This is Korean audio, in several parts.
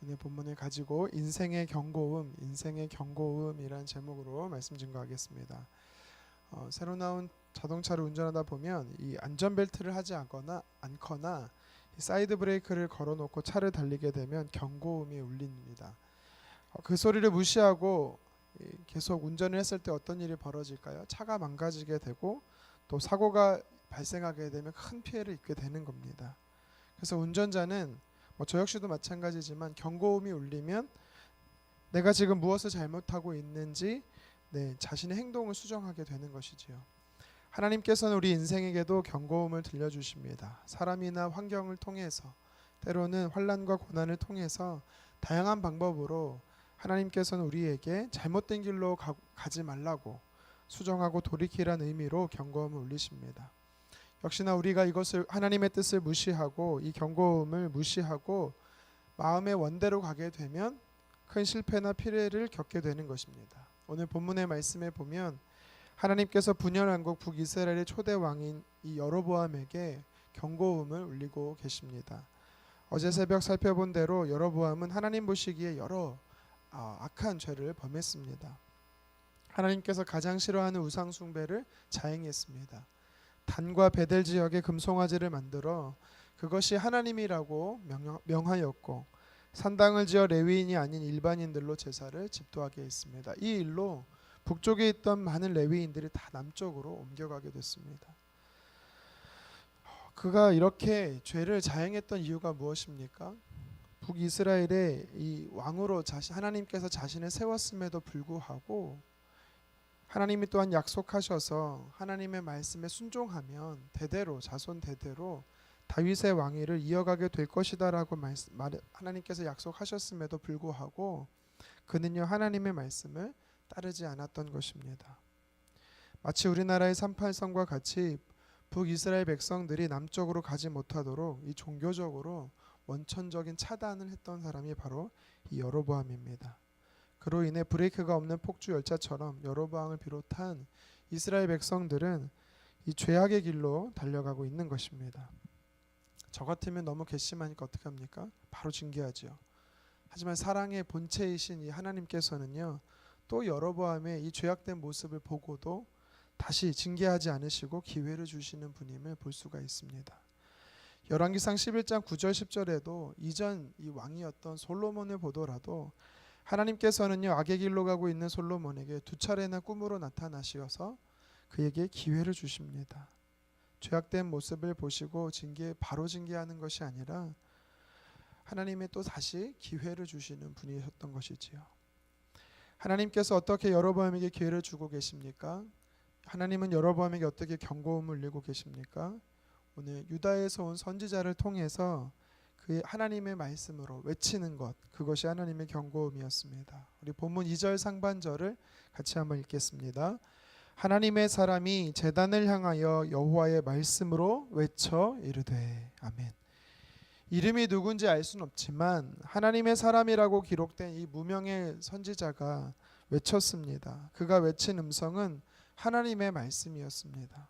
오늘 본문을 가지고 인생의 경고음이라는 제목으로 말씀 증거하겠습니다. 새로 나온 자동차를 운전하다 보면 이 안전벨트를 하지 않거나 이 사이드 브레이크를 걸어놓고 차를 달리게 되면 경고음이 울립니다. 그 소리를 무시하고 계속 운전을 했을 때 어떤 일이 벌어질까요? 차가 망가지게 되고 또 사고가 발생하게 되면 큰 피해를 입게 되는 겁니다. 그래서 운전자는 저 역시도 마찬가지지만 경고음이 울리면 내가 지금 무엇을 잘못하고 있는지 자신의 행동을 수정하게 되는 것이지요. 하나님께서는 우리 인생에게도 경고음을 들려주십니다. 사람이나 환경을 통해서, 때로는 환난과 고난을 통해서 다양한 방법으로 하나님께서는 우리에게 잘못된 길로 가지 말라고 수정하고 돌이키라는 의미로 경고음을 울리십니다. 역시나 우리가 이것을 하나님의 뜻을 무시하고 이 경고음을 무시하고 마음의 원대로 가게 되면 큰 실패나 피해를 겪게 되는 것입니다. 오늘 본문의 말씀에 보면 하나님께서 분열왕국 북이스라엘의 초대 왕인 이 여로보암에게 경고음을 울리고 계십니다. 어제 새벽 살펴본 대로 여로보암은 하나님 보시기에 여러 악한 죄를 범했습니다. 하나님께서 가장 싫어하는 우상 숭배를 자행했습니다. 단과 베델 지역에 금송아지를 만들어 그것이 하나님이라고 명하였고 산당을 지어 레위인이 아닌 일반인들로 제사를 집도하게 했습니다. 이 일로 북쪽에 있던 많은 레위인들이 다 남쪽으로 옮겨가게 됐습니다. 그가 이렇게 죄를 자행했던 이유가 무엇입니까? 북이스라엘의 이 왕으로 하나님께서 자신을 세웠음에도 불구하고 하나님이 또한 약속하셔서 하나님의 말씀에 순종하면 자손 대대로 다윗의 왕위를 이어가게 될 것이다라고 하나님께서 약속하셨음에도 불구하고 그는요 하나님의 말씀을 따르지 않았던 것입니다. 마치 우리나라의 38선과 같이 북이스라엘 백성들이 남쪽으로 가지 못하도록 이 종교적으로 원천적인 차단을 했던 사람이 바로 이 여로보암입니다. 그로 인해 브레이크가 없는 폭주 열차처럼 여로보암을 비롯한 이스라엘 백성들은 이 죄악의 길로 달려가고 있는 것입니다. 저 같으면 너무 괘씸하니까 어떻게 합니까? 바로 징계하죠. 하지만 사랑의 본체이신 이 하나님께서는요 또 여로보암의 이 죄악된 모습을 보고도 다시 징계하지 않으시고 기회를 주시는 분임을 볼 수가 있습니다. 열왕기상 11장 9절 10절에도 이전 이 왕이었던 솔로몬을 보더라도 하나님께서는요 악의 길로 가고 있는 솔로몬에게 2차례나 꿈으로 나타나셔서 그에게 기회를 주십니다. 죄악된 모습을 보시고 바로 징계하는 것이 아니라 하나님의 또 다시 기회를 주시는 분이셨던 것이지요. 하나님께서 어떻게 여로보암에게 기회를 주고 계십니까? 하나님은 여로보암에게 어떻게 경고음을 울리고 계십니까? 오늘 유다에서 온 선지자를 통해서 그 하나님의 말씀으로 외치는 것, 그것이 하나님의 경고음이었습니다. 우리 본문 2절 상반절을 같이 한번 읽겠습니다. 하나님의 사람이 제단을 향하여 여호와의 말씀으로 외쳐 이르되. 아멘. 이름이 누군지 알 수는 없지만 하나님의 사람이라고 기록된 이 무명의 선지자가 외쳤습니다. 그가 외친 음성은 하나님의 말씀이었습니다.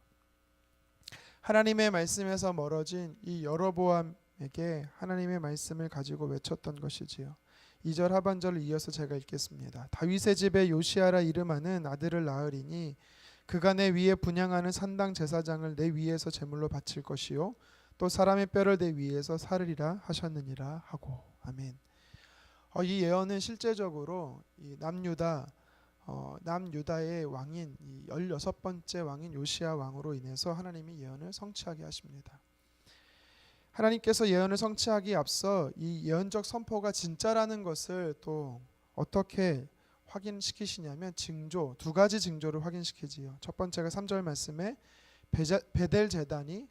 하나님의 말씀에서 멀어진 이 여로보암에게 하나님의 말씀을 가지고 외쳤던 것이지요. 2절 하반절을 이어서 제가 읽겠습니다. 다윗의 집에 요시아라 이름하는 아들을 낳으리니 그가 내 위에 분향하는 산당 제사장을 내 위에서 제물로 바칠 것이요 또 사람의 뼈를 내 위에서 사르리라 하셨느니라 하고. 아멘. 이 예언은 실제적으로 이 남유다의 왕인 이 16번째 왕인 요시아 왕으로 인해서 하나님이 예언을 성취하게 하십니다. 하나님께서 예언을 성취하기에 앞서 이 예언적 선포가 진짜라는 것을 또 어떻게 확인시키시냐면 두 가지 징조를 확인시키지요. 첫 번째가 3절 말씀에 베델 제단이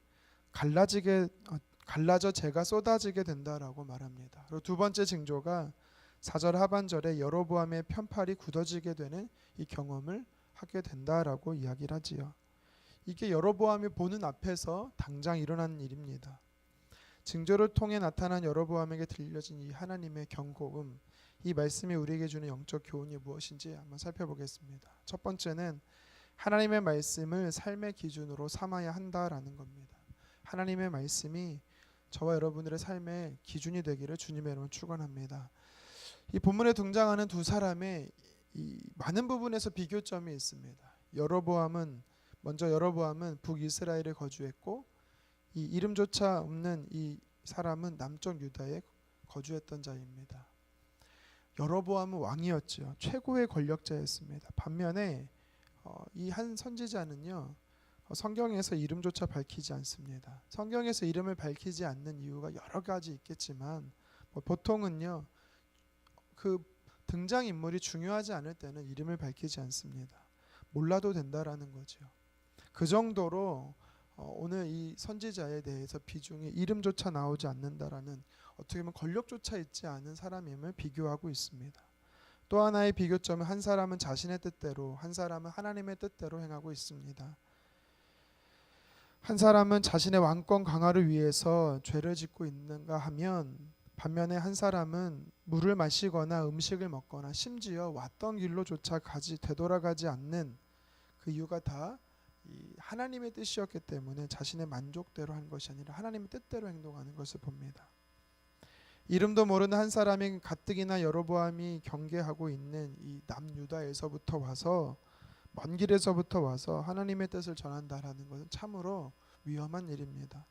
갈라져 재가 쏟아지게 된다라고 말합니다. 그리고 두 번째 징조가 4절 하반절에 여로보암의 편팔이 굳어지게 되는 이 경험을 하게 된다라고 이야기를 하지요. 이게 여로보암이 보는 앞에서 당장 일어난 일입니다. 징조를 통해 나타난 여로보암에게 들려진 이 하나님의 경고음, 이 말씀이 우리에게 주는 영적 교훈이 무엇인지 한번 살펴보겠습니다. 첫 번째는 하나님의 말씀을 삶의 기준으로 삼아야 한다라는 겁니다. 하나님의 말씀이 저와 여러분들의 삶의 기준이 되기를 주님의 이름으로 축원합니다. 이 본문에 등장하는 두 사람의 이 많은 부분에서 비교점이 있습니다. 여로보암은 북이스라엘에 거주했고 이 이름조차 없는 이 사람은 남쪽 유다에 거주했던 자입니다. 여로보암은 왕이었죠. 최고의 권력자였습니다. 반면에 이 한 선지자는요, 성경에서 이름조차 밝히지 않습니다. 성경에서 이름을 밝히지 않는 이유가 여러 가지 있겠지만 보통은요, 그 등장인물이 중요하지 않을 때는 이름을 밝히지 않습니다. 몰라도 된다라는 거죠. 그 정도로 오늘 이 선지자에 대해서 비중이 이름조차 나오지 않는다라는, 어떻게 보면 권력조차 있지 않은 사람임을 비교하고 있습니다. 또 하나의 비교점은 한 사람은 자신의 뜻대로, 한 사람은 하나님의 뜻대로 행하고 있습니다. 한 사람은 자신의 왕권 강화를 위해서 죄를 짓고 있는가 하면, 반면에 한 사람은 물을 마시거나 음식을 먹거나 심지어 왔던 길로조차 되돌아가지 않는 그 이유가 다 이 하나님의 뜻이었기 때문에 자신의 만족대로 한 것이 아니라 하나님의 뜻대로 행동하는 것을 봅니다. 이름도 모르는 한 사람이 가뜩이나 여로보암이 경계하고 있는 이 남유다에서부터 와서, 먼 길에서부터 와서 하나님의 뜻을 전한다라는 것은 참으로 위험한 일입니다.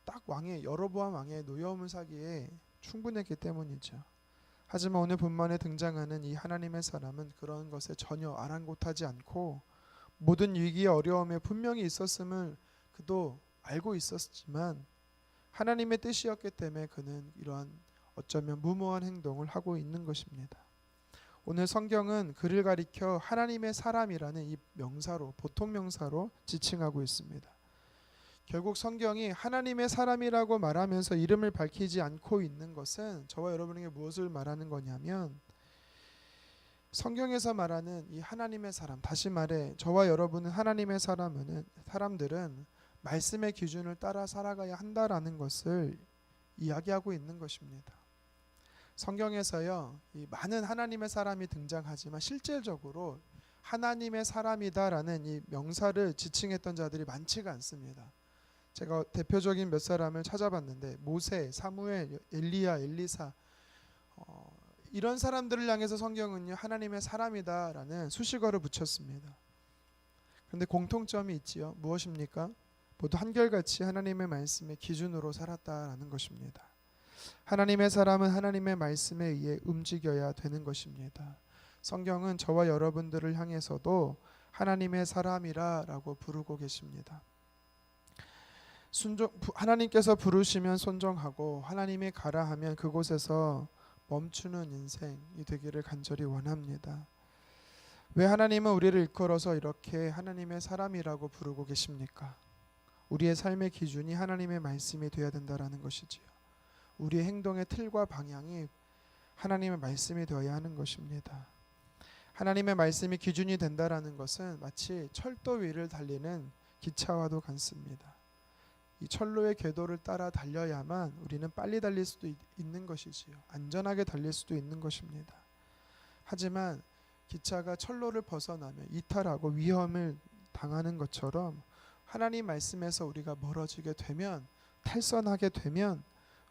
딱 여로보암 왕의 노여움을 사기에 충분했기 때문이죠. 하지만 오늘 본문에 등장하는 이 하나님의 사람은 그런 것에 전혀 아랑곳하지 않고, 모든 위기의 어려움에 분명히 있었음을 그도 알고 있었지만 하나님의 뜻이었기 때문에 그는 이러한 어쩌면 무모한 행동을 하고 있는 것입니다. 오늘 성경은 그를 가리켜 하나님의 사람이라는 이 명사로, 보통 명사로 지칭하고 있습니다. 결국 성경이 하나님의 사람이라고 말하면서 이름을 밝히지 않고 있는 것은 저와 여러분에게 무엇을 말하는 거냐면, 성경에서 말하는 이 하나님의 사람, 다시 말해 저와 여러분은 하나님의 사람들은 말씀의 기준을 따라 살아가야 한다라는 것을 이야기하고 있는 것입니다. 성경에서요, 이 많은 하나님의 사람이 등장하지만 실질적으로 하나님의 사람이다라는 이 명사를 지칭했던 자들이 많지가 않습니다. 제가 대표적인 몇 사람을 찾아봤는데, 모세, 사무엘, 엘리야, 엘리사, 이런 사람들을 향해서 성경은요, 하나님의 사람이다라는 수식어를 붙였습니다. 그런데 공통점이 있지요. 무엇입니까? 모두 한결같이 하나님의 말씀의 기준으로 살았다라는 것입니다. 하나님의 사람은 하나님의 말씀에 의해 움직여야 되는 것입니다. 성경은 저와 여러분들을 향해서도 하나님의 사람이라고 부르고 계십니다. 하나님께서 부르시면 순종하고 하나님이 가라 하면 그곳에서 멈추는 인생이 되기를 간절히 원합니다. 왜 하나님은 우리를 일컬어서 이렇게 하나님의 사람이라고 부르고 계십니까? 우리의 삶의 기준이 하나님의 말씀이 되어야 된다라는 것이지요. 우리의 행동의 틀과 방향이 하나님의 말씀이 되어야 하는 것입니다. 하나님의 말씀이 기준이 된다라는 것은 마치 철도 위를 달리는 기차와도 같습니다. 이 철로의 궤도를 따라 달려야만 우리는 빨리 달릴 수도 있는 것이지요. 안전하게 달릴 수도 있는 것입니다. 하지만 기차가 철로를 벗어나면 이탈하고 위험을 당하는 것처럼 하나님 말씀에서 우리가 멀어지게 되면, 탈선하게 되면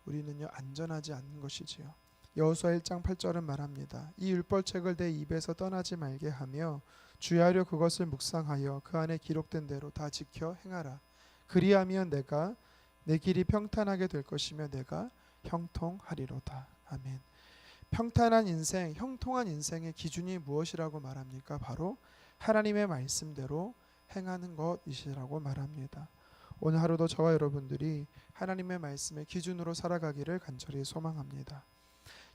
우리는요, 안전하지 않는 것이지요. 여호수아 1장 8절은 말합니다. 이 율법책을 내 입에서 떠나지 말게 하며 주의하려 그것을 묵상하여 그 안에 기록된 대로 다 지켜 행하라. 그리하면 내가 내 길이 평탄하게 될 것이며 내가 형통하리로다. 아멘. 평탄한 인생, 형통한 인생의 기준이 무엇이라고 말합니까? 바로 하나님의 말씀대로 행하는 것이라고 말합니다. 오늘 하루도 저와 여러분들이 하나님의 말씀의 기준으로 살아가기를 간절히 소망합니다.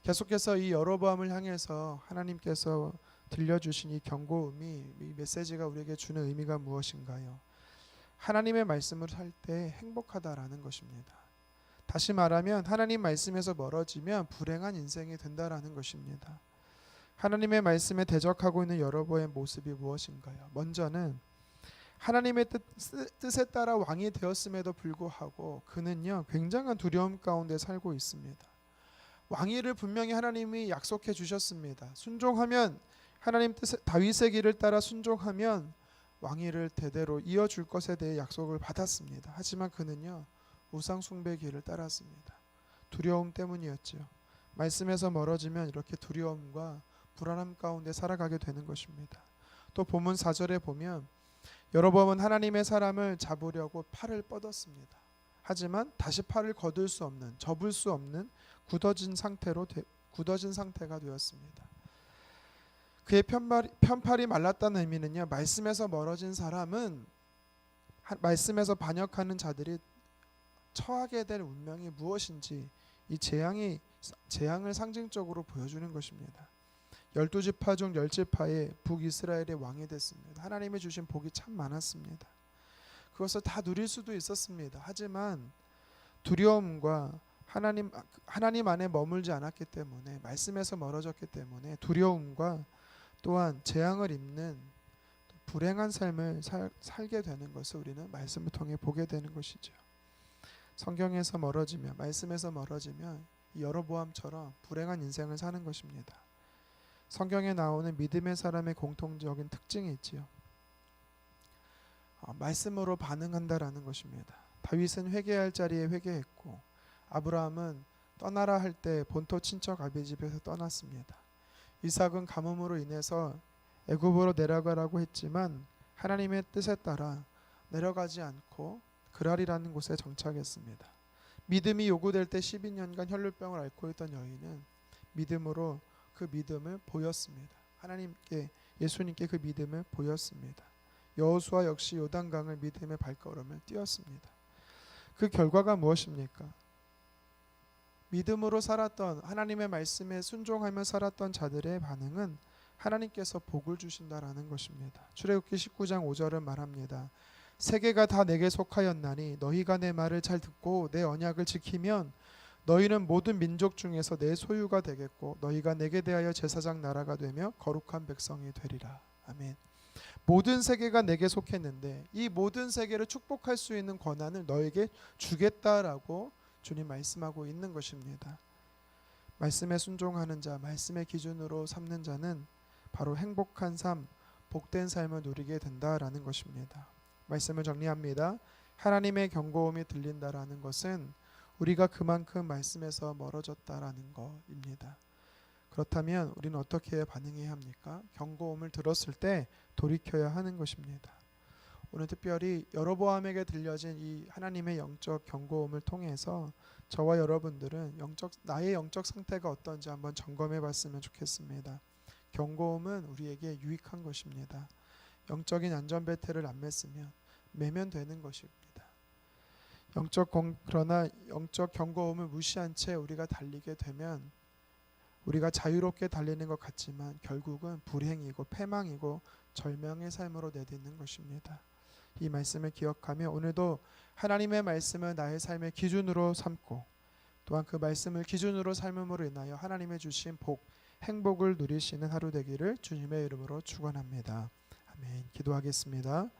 계속해서 이 여로보암을 향해서 하나님께서 들려주신 이 경고음이, 이 메시지가 우리에게 주는 의미가 무엇인가요? 하나님의 말씀을 살 때 행복하다라는 것입니다. 다시 말하면 하나님 말씀에서 멀어지면 불행한 인생이 된다라는 것입니다. 하나님의 말씀에 대적하고 있는 여로보의 모습이 무엇인가요? 먼저는 하나님의 뜻에 따라 왕이 되었음에도 불구하고 그는요, 굉장한 두려움 가운데 살고 있습니다. 왕위를 분명히 하나님이 약속해 주셨습니다. 순종하면, 하나님 뜻의 다윗의 길을 따라 순종하면 왕위를 대대로 이어줄 것에 대해 약속을 받았습니다. 하지만 그는요, 우상 숭배 길을 따랐습니다. 두려움 때문이었죠. 말씀에서 멀어지면 이렇게 두려움과 불안함 가운데 살아가게 되는 것입니다. 또 본문 4절에 보면 여로보암은 하나님의 사람을 잡으려고 팔을 뻗었습니다. 하지만 다시 팔을 거둘 수 없는, 접을 수 없는 굳어진 상태가 되었습니다. 그의 편팔이 말랐다는 의미는요, 말씀에서 멀어진 사람은 말씀에서 반역하는 자들이 처하게 될 운명이 무엇인지 이 재앙을 상징적으로 보여주는 것입니다. 12지파 중 10지파의 북이스라엘의 왕이 됐습니다. 하나님이 주신 복이 참 많았습니다. 그것을 다 누릴 수도 있었습니다. 하지만 두려움과 하나님 안에 머물지 않았기 때문에, 말씀에서 멀어졌기 때문에 두려움과 또한 재앙을 입는 불행한 삶을 살게 되는 것을 우리는 말씀을 통해 보게 되는 것이죠. 성경에서 멀어지면, 말씀에서 멀어지면 여로보암처럼 불행한 인생을 사는 것입니다. 성경에 나오는 믿음의 사람의 공통적인 특징이 있지요. 말씀으로 반응한다라는 것입니다. 다윗은 회개할 자리에 회개했고, 아브라함은 떠나라 할 때 본토 친척 아비 집에서 떠났습니다. 이삭은 가뭄으로 인해서 애굽으로 내려가라고 했지만 하나님의 뜻에 따라 내려가지 않고 그랄이라는 곳에 정착했습니다. 믿음이 요구될 때 12년간 혈루병을 앓고 있던 여인은 믿음으로 그 믿음을 보였습니다. 예수님께 그 믿음을 보였습니다. 여호수아 역시 요단강을 믿음의 발걸음을 뛰었습니다. 그 결과가 무엇입니까? 믿음으로 살았던, 하나님의 말씀에 순종하며 살았던 자들의 반응은 하나님께서 복을 주신다라는 것입니다. 출애굽기 19장 5절은 말합니다. 세계가 다 내게 속하였나니 너희가 내 말을 잘 듣고 내 언약을 지키면 너희는 모든 민족 중에서 내 소유가 되겠고 너희가 내게 대하여 제사장 나라가 되며 거룩한 백성이 되리라. 아멘. 모든 세계가 내게 속했는데 이 모든 세계를 축복할 수 있는 권한을 너에게 주겠다라고 주님 말씀하고 있는 것입니다. 말씀에 순종하는 자, 말씀의 기준으로 삼는 자는 바로 행복한 삶, 복된 삶을 누리게 된다라는 것입니다. 말씀을 정리합니다. 하나님의 경고음이 들린다라는 것은 우리가 그만큼 말씀에서 멀어졌다라는 것입니다. 그렇다면 우리는 어떻게 반응해야 합니까? 경고음을 들었을 때 돌이켜야 하는 것입니다. 오늘 특별히 여로보암에게 들려진 이 하나님의 영적 경고음을 통해서 저와 여러분들은 나의 영적 상태가 어떤지 한번 점검해 봤으면 좋겠습니다. 경고음은 우리에게 유익한 것입니다. 영적인 안전벨트를 안 맸으면 매면 되는 것입니다. 그러나 영적 경고음을 무시한 채 우리가 달리게 되면 우리가 자유롭게 달리는 것 같지만 결국은 불행이고 패망이고 절명의 삶으로 내딛는 것입니다. 이 말씀을 기억하며 오늘도 하나님의 말씀을 나의 삶의 기준으로 삼고 또한 그 말씀을 기준으로 삶음으로 인하여 하나님의 주신 복, 행복을 누리시는 하루 되기를 주님의 이름으로 축원합니다. 아멘. 기도하겠습니다.